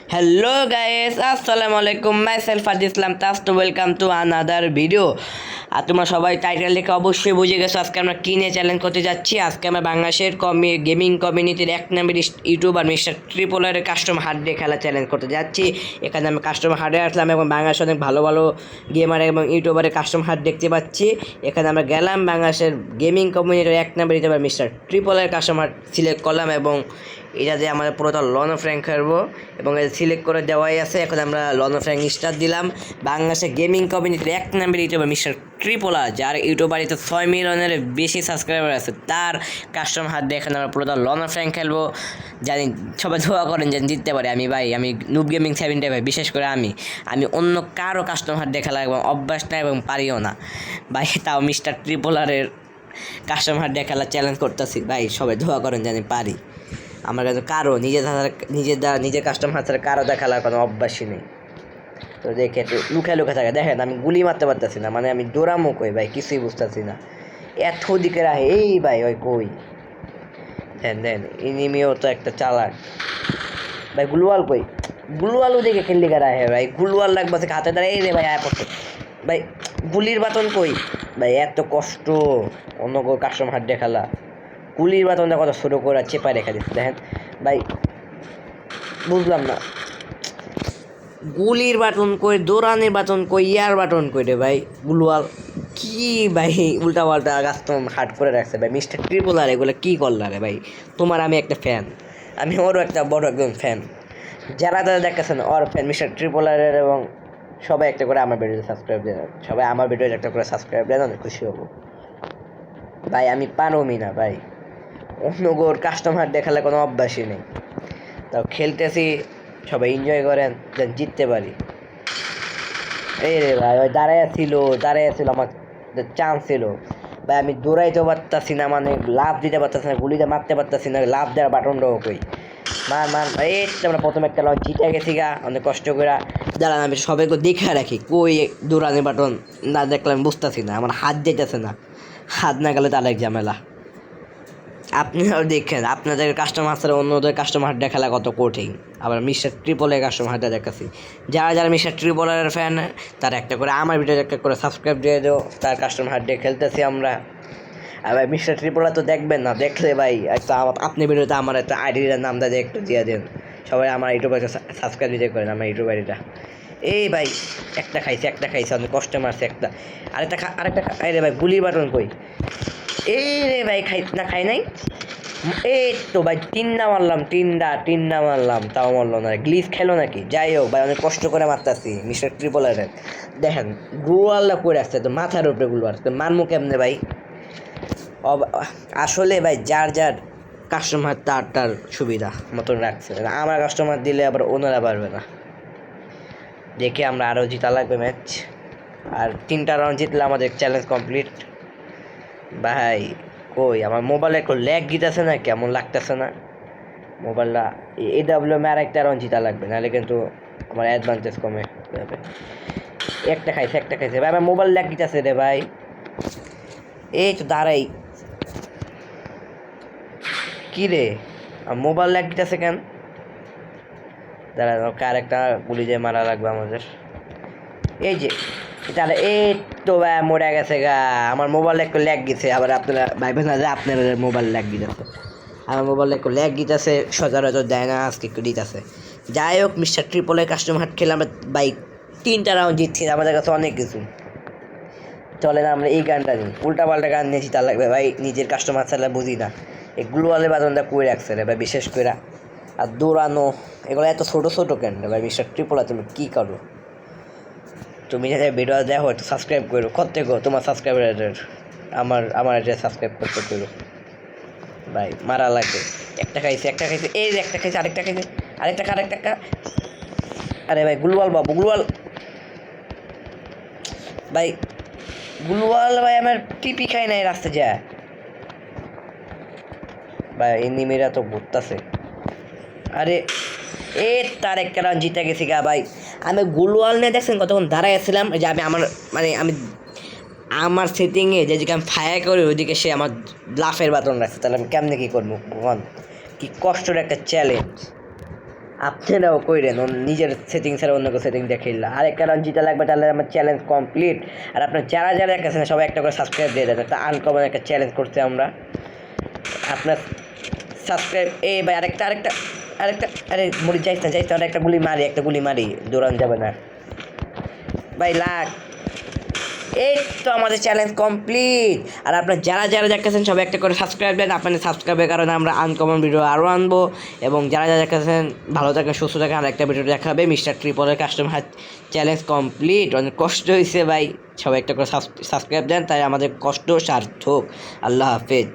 Hello guys, assalamu alaikum. Myself Fadi Islam Tasto. Welcome to another video. আর তোমরা সবাই title দেখে অবশ্যই বুঝে গেছো আজকে আমরা কি নিয়ে চ্যালেঞ্জ করতে যাচ্ছি। আজকে আমরা বাংলাদেশের গেমিং কমিউনিটির এক নম্বর ইউটিউবার মিস্টার ট্রিপলের কাস্টম হার্ড দিয়ে খেলা চ্যালেঞ্জ করতে যাচ্ছি। এখানে আমি কাস্টম হার্ডে আসলাম এবং বাংলাদেশে অনেক ভালো ভালো গেমার এবং ইউটিউবারের কাস্টম হার্ড দেখতে পাচ্ছি। এখানে আমরা গেলাম বাংলাদেশের গেমিং কমিউনিটির এক নম্বর ইউটিউবার মিস্টার ট্রিপলের কাস্টম হার্ড সিলেক্ট করলাম এবং এটা দিয়ে আমাদের পুরোটা লন অফ র্যাঙ্ক খেলবো এবং এটা সিলেক্ট করে দেওয়াই আছে। এখন আমরা লন অফ র্যাঙ্ক স্টার্ট দিলাম। বাংলাদেশের গেমিং কমিউনিটির এক নম্বর ইউটিউবার মিস্টার ট্রিপলার, যার ইউটিউবারিতে 6 মিলিয়নের বেশি সাবস্ক্রাইবার আছে, তার কাস্টম হাত দিয়ে এখানে আমরা পুরোটা লন অফ র্যাঙ্ক খেলবো। জানি সবাই দোয়া করেন যেন জিততে পারি। আমি নুব গেমিং 70 ভাই, বিশেষ করে আমি অন্য কারো কাস্টম হাত দিয়ে খেলা এবং অভ্যাস না এবং পারিও না ভাই, তাও মিস্টার ট্রিপলারের কাস্টম হাত দিয়ে খেলা চ্যালেঞ্জ করতেছি ভাই। সবাই দোয়া করেন জানি পারি। আমার কাছে কারো নিজের কাস্টম হাতের কারো দেখালার কোনো অভ্যাসই নেই। তো দেখে একটু লুকে থাকে। দেখেন আমি গুলি মারতে পারতেছি না, মানে আমি দৌড়ামো কই ভাই, কিছুই বুঝতেছি না। এত দিকে রাখে এই ভাই, ওই কই দেন ইনিমিও তো একটা চালাক ভাই। গুলওয়াল কই, গুলওয়ালও দেখে খেললি রাখে ভাই। গুলওয়াল লাগবে হাতে দ্বারা এই রে ভাই আয় করতে ভাই। গুলির বাতন কই ভাই, এত কষ্ট অন্য কাস্টম হাত দেখালা। গুলির বাতনটা কত ছোটো করে চেপায় রেখে দিচ্ছে দেখেন ভাই, বুঝলাম না। গুলির বাটন কই, দৌড়ানির বাটন কই, ইয়ার বাটন কই রে ভাই। গুলওয়াল কি ভাই উল্টা পাল্টা কাস্টম হার্ড করে রাখছে ভাই মিস্টার ট্রিপলার। এগুলো কী করলা রে ভাই? তোমার আমি একটা ফ্যান, আমি ওরও একটা বড় একজন ফ্যান। যারা দেখতেছেন ওর ফ্যান মিস্টার ট্রিপলারের, এবং সবাই একটা করে আমার ভিডিওতে সাবস্ক্রাইব দেন। সবাই আমার ভিডিওতে একটা করে সাবস্ক্রাইব দেন, অনেক খুশি হবো ভাই। আমি পারোমি না ভাই, অন্য গোর কাস্টমার দেখালে কোনো অভ্যাসই নেই। তাও খেলতেছি, সবাই এনজয় করেন যেন জিততে পারি। এই রে ভাই, ওই দাঁড়াইয়া ছিল আমার চান্স ছিল ভাই। আমি দৌড়াইতে পারতাছি না, মানে লাভ দিতে পারতাছি না, গুলিতে মারতে পারতাছি না। লাভ দেওয়ার বাটনটাও কই, মান এই আমরা প্রথম একটা লঞ্চ জিতে গেছি গা অনেক কষ্ট করে। দাঁড়ান আমি সবাইকে দেখে রাখি কই দৌড়ানোর বাটন না দেখলে আমি বুঝতেছি না। আমার হাত যেতেছে না, হাত না গেলে তার এক ঝামেলা। আপনারাও দেখেন আপনাদের কাস্টমার ছাড়া অন্যদের কাস্টমার খেলা কত কঠিন। আবার মিস্টার ট্রিপলের কাস্টমার দেখাচ্ছি। যারা মিস্টার ট্রিপলের ফ্যান, তারা একটা করে আমার ভিডিও একটা করে সাবস্ক্রাইব দিয়ে দেও। তার কাস্টমার দিয়ে খেলতেছি আমরা। আর ভাই মিস্টার ট্রিপলার তো দেখবেন না, দেখলে ভাই একটা আপনি ভিডিওতে আমার একটা আইডির নামটা দিয়ে একটু দিয়ে দেন। সবাই আমার ইউটিউবে সাবস্ক্রাইব দিতে করেন আমার ইউটিউব আইডিটা। এই ভাই একটা খাইছে অনেক কষ্ট মারছে একটা। আরেকটা এই রে ভাই, গুলির বাটন কই? এই রে ভাই খাই নাই। এই তো ভাই তিনটা মারলাম তাও মারলো না। গ্লিচ খেলো নাকি? যাই হোক ভাই, অনেক কষ্ট করে মারতাছি মিস্টার ট্রিপলারের। দেখেন গুলওয়াল্লা করে আসছে তো মাথার উপরে গুলওয়াল, মারমু কেমনে ভাই? আসলে ভাই যার কাস্টমার তার সুবিধা মতন রাখছে। আমার কাস্টমার দিলে আবার ওনারা পারবে না। দেখে আমরা আরও জিতা লাগবে ম্যাচ। আর 3টা রাউন্ড জিতলে আমাদের চ্যালেঞ্জ কমপ্লিট ভাই। কই আমার মোবাইলে একটু ল্যাগ গিতেছে না, কেমন লাগতেছে না মোবাইলটা। AWM আর একটা রাউন্ড জিতা লাগবে, নাহলে কিন্তু আমার অ্যাডভান্টেজ কমে যাবে। একটা খাইছে ভাই, আমার মোবাইল ল্যাগ গিতেছে রে ভাই। এই তো দাঁড়াই, কি রে আমার মোবাইল ল্যাগ গিতেছে কেন? দাঁড়া, আরেকটা গুলি দিয়ে মারা লাগবে আমাদের। এই যে তাহলে এই তো ভাই মরে গেছে গা। আমার মোবাইল একটু ল্যাগ গেছে। আবার আপনারা ভাইবেন না যে আপনার মোবাইল ল্যাগ গিয়েছে। আমার মোবাইল একটু ল্যাগ গিয়েছে, সচরাচর দেয় না, আজকে একটু দিতেছে। যাই হোক মিস্টার ট্রিপলের কাস্টমার হাট খেলে আমরা বাইক 3টা রাউন্ড জিতছি। আমাদের কাছে অনেক কিছু। চলে না আমরা এই গানটা নিই, উল্টাপাল্টা গান নিয়েছি তার লাগবে ভাই। নিজের কাস্টমার ছাড়া বুঝি না। এই গ্লোয়ালের বাদনটা করে রাখছে রে ভাই, বিশেষ করে। আর দৌড়ানো এগুলো এত ছোটো কেন রে ভাই? মিস্টার ট্রিপলার তুমি কী করো? তুমি যাতে ভিডিও দেখো একটু সাবস্ক্রাইব করো। করতে গো তোমার সাবস্ক্রাইবারের আমার এটা সাবস্ক্রাইব করতে করো ভাই। মারা লাগবে। একটা খাইছে এই যে একটা খাইছে, আরেকটা। আরে ভাই গুলওয়াল গুলওয়াল ভাই আমার টিপি খাই নাই রাস্তা যা ভাই। এনিমিরা তো ঘুরতেছে। আরে এ তার একটা রান জিতে গেছি গা ভাই। আমি গুলওয়াল নিয়ে দেখছেন কতক্ষণ দাঁড়াইছিলাম যে আমি আমার সেটিংয়ে যেদিকে আমি ফায়ার করি ওইদিকে সে আমার লাফের বাটন রাখছে। তাহলে আমি কেমনে কী করবো? কি কষ্টের একটা চ্যালেঞ্জ আপনারাও কইরেন নিজের সেটিং ছাড়া অন্য কোনো সেটিং দেখিলা আরেকটা রান জিতা লাগবে তাহলে আমার চ্যালেঞ্জ কমপ্লিট। আর আপনার যারা যারা কাছে সবাই একটা করে সাবস্ক্রাইব দিয়ে দেন, একটা আনকমন একটা চ্যালেঞ্জ করতে আমরা আপনার সাবস্ক্রাইব। ভাই আরেকটা আরেকটা আরেকটা আরে মরি যাইস না একটা গুলি মারি দৌড়ান যাবে না ভাই লাগ। এই তো আমাদের চ্যালেঞ্জ কমপ্লিট। আর আপনার যারা যারা দেখতেছেন সবাই একটা করে সাবস্ক্রাইব দেন, আপনাদের সাবস্ক্রাইবের কারণে আমরা আনকমন ভিডিও আরও আনবো। এবং যারা যারা দেখতেছেন ভালো থাকেন সুস্থ থাকেন, আর একটা ভিডিও দেখাবে মিস্টার ট্রিপলের কাস্টমার চ্যালেঞ্জ কমপ্লিট। অনেক কষ্ট হয়েছে ভাই, সবাই একটা করে সাবস্ক্রাইব দেন, তাই আমাদের কষ্ট সার্থক। আল্লাহ হাফেজ।